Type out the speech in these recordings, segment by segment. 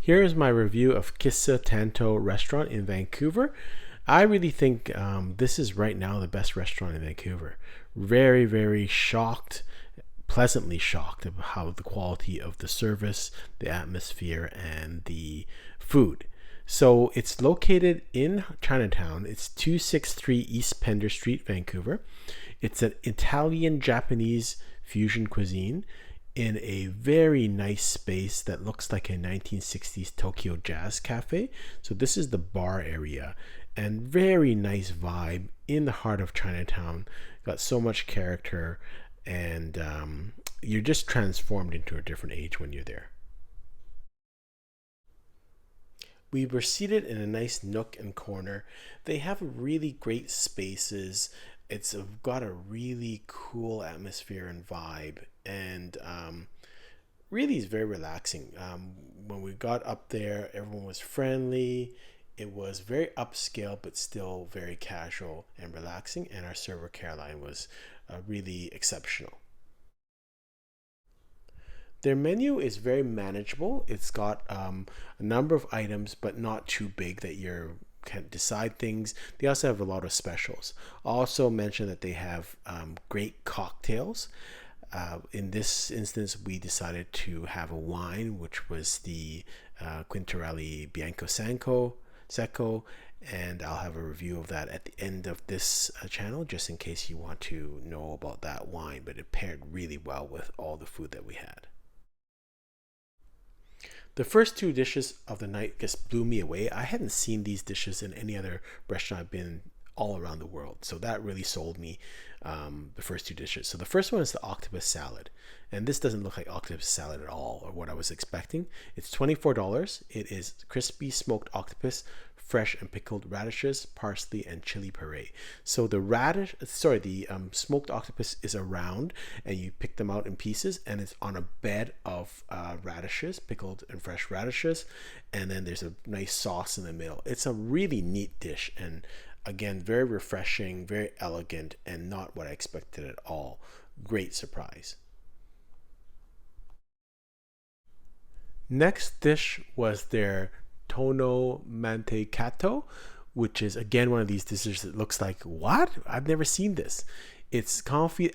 Here is my review of Kissa Tanto restaurant in Vancouver. I really think this is right now the best restaurant in Vancouver. Very, very shocked, pleasantly shocked about how the quality of the service, the atmosphere, and the food. So it's located in Chinatown. It's 263 East Pender Street, Vancouver. It's an Italian Japanese fusion cuisine in a very nice space that looks like a 1960s Tokyo Jazz Cafe. So this is the bar area, and very nice vibe in the heart of Chinatown. Got so much character, and you're just transformed into a different age when you're there. We were seated in a nice nook and corner. They have really great spaces. It's got a really cool atmosphere and vibe, and really is very relaxing. When we got up there, everyone was friendly. It was very upscale, but still very casual and relaxing. And our server, Caroline, was really exceptional. Their menu is very manageable. It's got a number of items, but not too big that you can decide things. They also have a lot of specials. Also mention that they have great cocktails. In this instance, we decided to have a wine, which was the Quintarelli Bianco Secco, and I'll have a review of that at the end of this channel, just in case you want to know about that wine. But it paired really well with all the food that we had. The first two dishes of the night just blew me away. I hadn't seen these dishes in any other restaurant I've been all around the world. So that really sold me, the first two dishes. So the first one is the octopus salad. And this doesn't look like octopus salad at all, or what I was expecting. It's $24. It is crispy smoked octopus, fresh and pickled radishes, parsley, and chili puree. So the smoked octopus is around, and you pick them out in pieces, and it's on a bed of radishes, pickled and fresh radishes, and then there's a nice sauce in the middle. It's a really neat dish, and again, very refreshing, very elegant, and not what I expected at all. Great surprise. Next dish was their Tuna Mantecato, which is again one of these dishes that looks like, what? I've never seen this. It's confit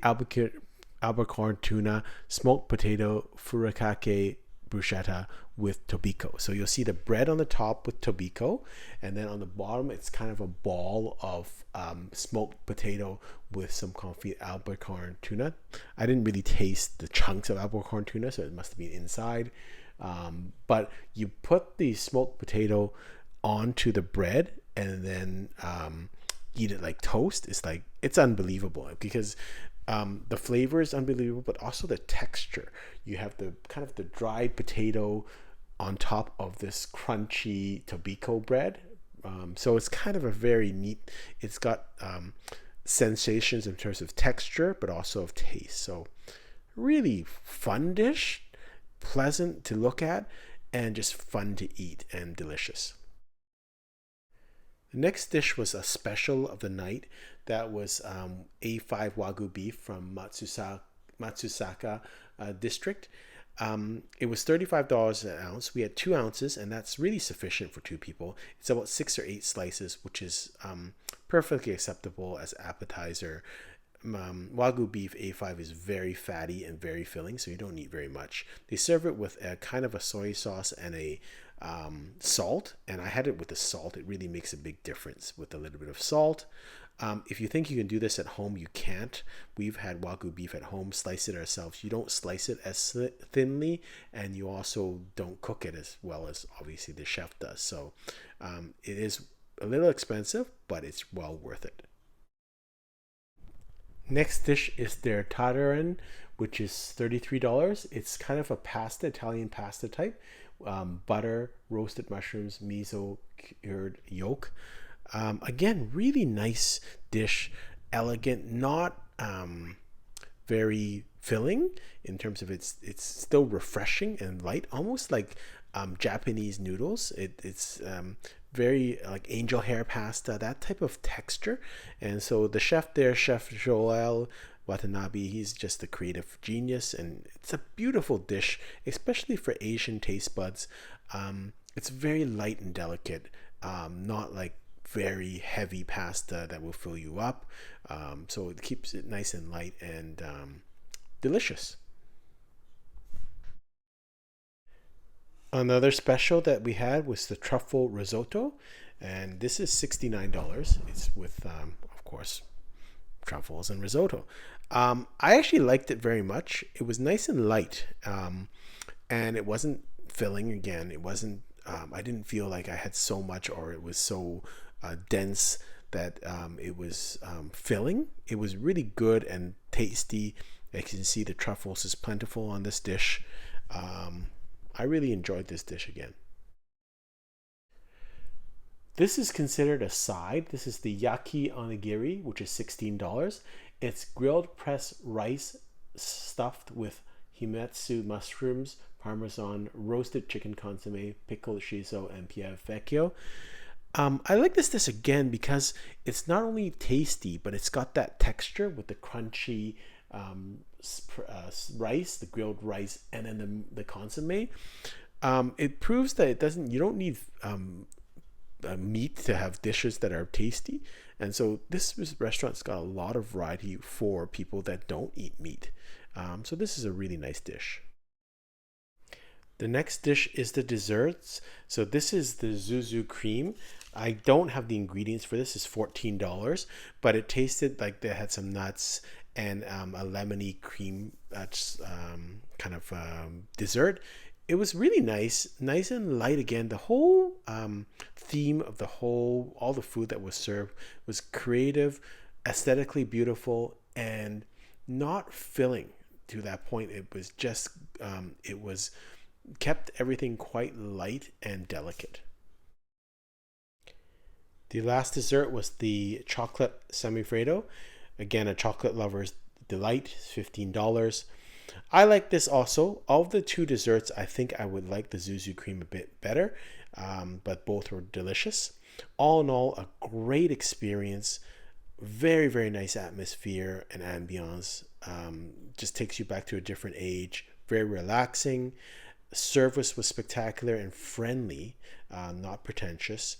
albacore tuna, smoked potato, furikake bruschetta with tobiko. So you'll see the bread on the top with tobiko, and then on the bottom it's kind of a ball of smoked potato with some confit albacore tuna. I didn't really taste the chunks of albacore tuna, so it must have been inside. But you put the smoked potato onto the bread and then eat it like toast. It's unbelievable because the flavor is unbelievable, but also the texture. You have the kind of the dried potato on top of this crunchy tobiko bread. So it's kind of a very neat, it's got sensations in terms of texture, but also of taste. So really fun dish, pleasant to look at, and just fun to eat and delicious. The next dish was a special of the night. That was A5 Wagyu beef from Matsusaka district. It was $35 an ounce. We had 2 ounces, and that's really sufficient for 2 people. It's about 6 or 8 slices, which is perfectly acceptable as appetizer. Wagyu beef A5 is very fatty and very filling, so you don't need very much. They serve it with a kind of a soy sauce and a salt, and I had it with the salt. It really makes a big difference with a little bit of salt. If you think you can do this at home, you can't. We've had Wagyu beef at home, slice it ourselves. You don't slice it as thinly, and you also don't cook it as well as obviously the chef does. So it is a little expensive, but it's well worth it. Next dish is their Taran, which is $33. It's kind of a pasta, Italian pasta type. Butter, roasted mushrooms, miso, cured yolk. Again, really nice dish, elegant, not very filling in terms of it's still refreshing and light, almost like Japanese noodles. It's very like angel hair pasta, that type of texture. And so the chef there, Chef Joel Watanabe. He's just a creative genius, and it's a beautiful dish, especially for Asian taste buds. It's very light and delicate, not like very heavy pasta that will fill you up. So it keeps it nice and light and delicious. Another special that we had was the truffle risotto, and this is $69. It's with, of course, truffles and risotto. I actually liked it very much. It was nice and light, and it wasn't filling. Again, it wasn't. I didn't feel like I had so much, or it was so dense that it was filling. It was really good and tasty. As you can see, the truffles is plentiful on this dish. I really enjoyed this dish again. This is considered a side. This is the yaki onigiri, which is $16. It's grilled pressed rice stuffed with himetsu mushrooms, parmesan, roasted chicken consomme, pickled shiso, and pieve vecchio. I like this dish again because it's not only tasty, but it's got that texture with the crunchy rice, the grilled rice, and then the consomme. It proves that it doesn't. You don't need meat to have dishes that are tasty, and so this restaurant's got a lot of variety for people that don't eat meat. So this is a really nice dish. The next dish is the desserts. So this is the zuzu cream. I don't have the ingredients for this. It's $14, but it tasted like they had some nuts and a lemony cream kind of dessert. It was really nice, nice and light again. The whole theme of all the food that was served was creative, aesthetically beautiful, and not filling to that point. It was just, it was kept everything quite light and delicate. The last dessert was the chocolate semifredo. Again, a chocolate lover's delight, $15. I like this also. Of the two desserts, I think I would like the zuzu cream a bit better, but both were delicious. All in all, a great experience. Very, very nice atmosphere and ambiance. Just takes you back to a different age. Very relaxing. Service was spectacular and friendly, not pretentious.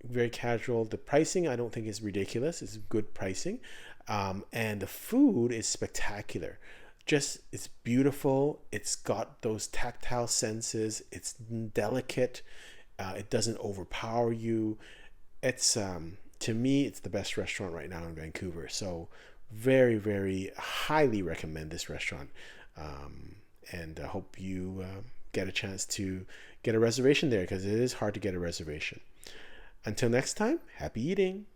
Very casual. The pricing I don't think is ridiculous. It's good pricing, and the food is spectacular. Just it's beautiful. It's got those tactile senses. It's delicate. It doesn't overpower you. It's to me, it's the best restaurant right now in Vancouver. So very, very highly recommend this restaurant. And I hope you get a chance to get a reservation there because it is hard to get a reservation. Until next time, happy eating.